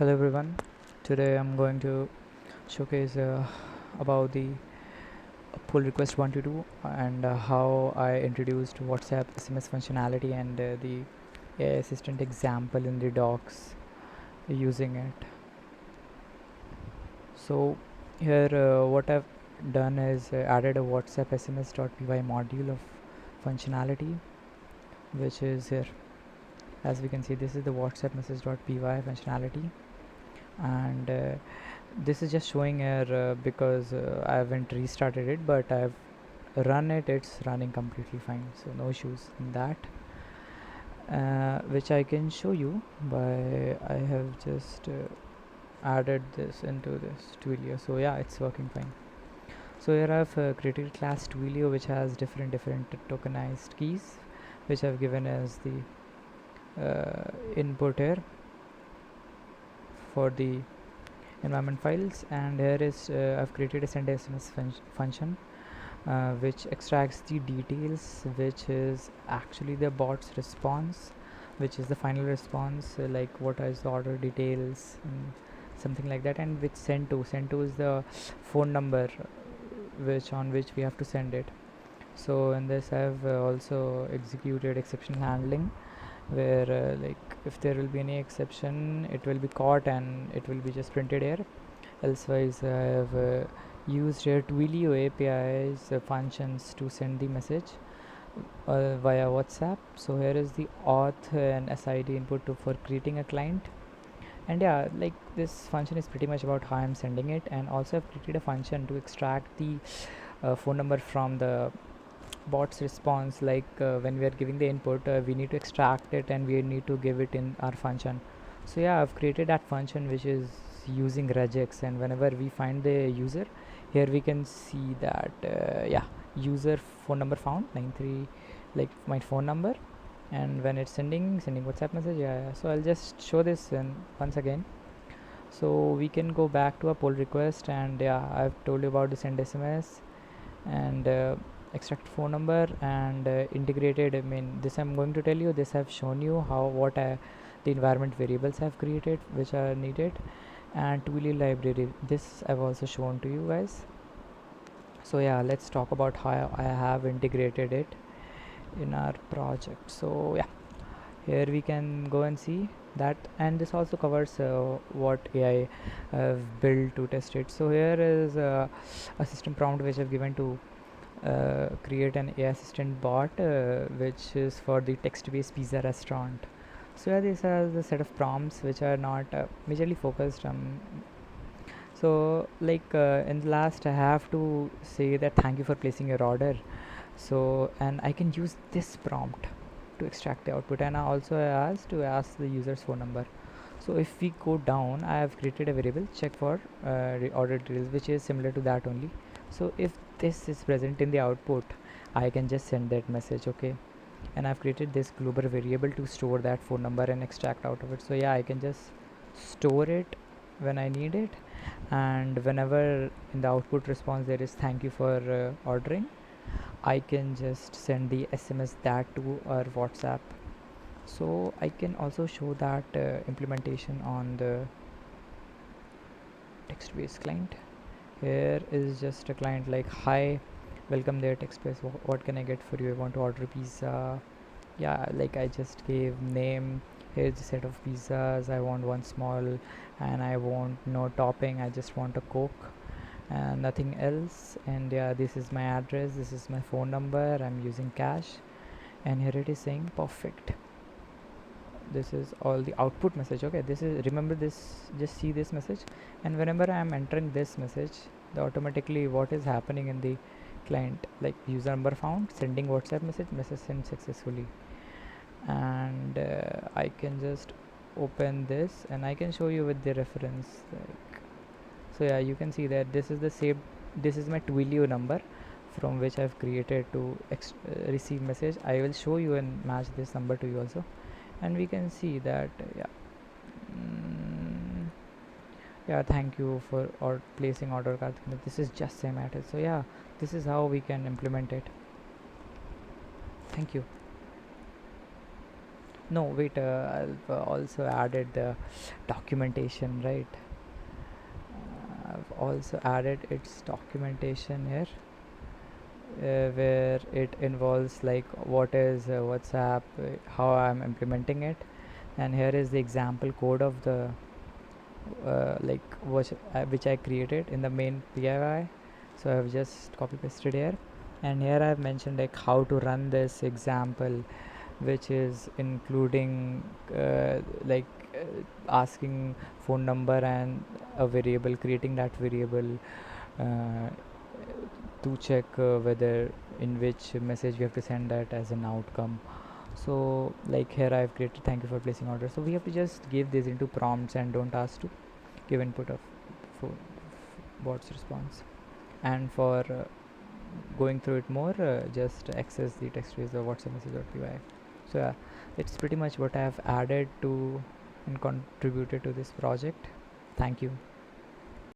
Hello everyone. Today I'm going to showcase about the pull request 122 and how I introduced WhatsApp SMS functionality and the AI assistant example in the docs using it. So here what I've done is added a WhatsApp SMS.py module of functionality, which is here. As we can see, this is the WhatsApp message.py functionality, and this is just showing here because I haven't restarted it, but I've run it. It's running completely fine, so no issues in that, which I can show you by I have just added this into this Twilio. So yeah, it's working fine. So here I've created a class Twilio which has different tokenized keys, which I've given as the input here for the environment files, and here is I've created a send SMS function which extracts the details, which is actually the bot's response, which is the final response, like what is the order details and something like that, and which send to is the phone number which we have to send it. So in this I've also executed exception handling, where like if there will be any exception, it will be caught and it will be just printed here. Elsewise, I have used here Twilio API's functions to send the message via WhatsApp. So here is the auth and SID input for creating a client. And yeah, like this function is pretty much about how I'm sending it. And also I've created a function to extract the phone number from the bot's response. Like when we are giving the input, we need to extract it and we need to give it in our function. So yeah, I've created that function which is using regex, and whenever we find the user, here we can see that yeah, user phone number found 93, like my phone number, and when it's sending WhatsApp message. Yeah, so I'll just show this and once again. So we can go back to a pull request, and yeah, I've told you about the send SMS and extract phone number and integrated. I mean, this I'm going to tell you, this I've shown you how what the environment variables have created which are needed, and Twilio library, this I've also shown to you guys. So yeah, let's talk about how I have integrated it in our project. So yeah, here we can go and see that, and this also covers what AI have built to test it. So here is a system prompt which I've given to create an AI assistant bot, which is for the text-based pizza restaurant. So yeah, these are the set of prompts which are not majorly focused. So like in the last, I have to say that thank you for placing your order. So and I can use this prompt to extract the output, and I also asked to ask the user's phone number. So if we go down, I have created a variable check for order details, which is similar to that only. So if this is present in the output, I can just send that message. Okay, and I've created this global variable to store that phone number and extract out of it. So yeah, I can just store it when I need it, and whenever in the output response there is thank you for ordering, I can just send the SMS that to our WhatsApp. So I can also show that implementation on the text-based client. Here is just a client like, hi, welcome there TextBase, what can I get for you? I want to order pizza. Yeah, like I just gave name. Here's a set of pizzas. I want one small, and I want no topping. I just want a Coke and nothing else. And yeah, this is my address, this is my phone number, I'm using cash, and here it is saying perfect. This is all the output message. Okay, this is, remember this, just see this message, and whenever I am entering this message, the automatically what is happening in the client, like user number found, sending WhatsApp message sent successfully. And I can just open this and I can show you with the reference, like, so yeah, you can see that this is the same, this is my Twilio number from which I've created to receive message. I will show you and match this number to you also, and we can see that yeah, mm, yeah, thank you for or placing order card. This is just same address. So yeah, this is how we can implement it. Thank you. No, wait, I've also added the documentation, right? I've also added its documentation here, where it involves like what is WhatsApp, how I'm implementing it, and here is the example code of the which I created in the main PII. So I've just copy pasted here, and here I've mentioned like how to run this example, which is including like asking phone number and a variable, creating that variable uh, to check whether in which message we have to send that as an outcome. So like here I've created thank you for placing order, so we have to just give this into prompts and don't ask to give input of for bot's response. And for going through it more, just access the text trace of WhatsApp message.py. So yeah, it's pretty much what I have added to and contributed to this project. Thank you.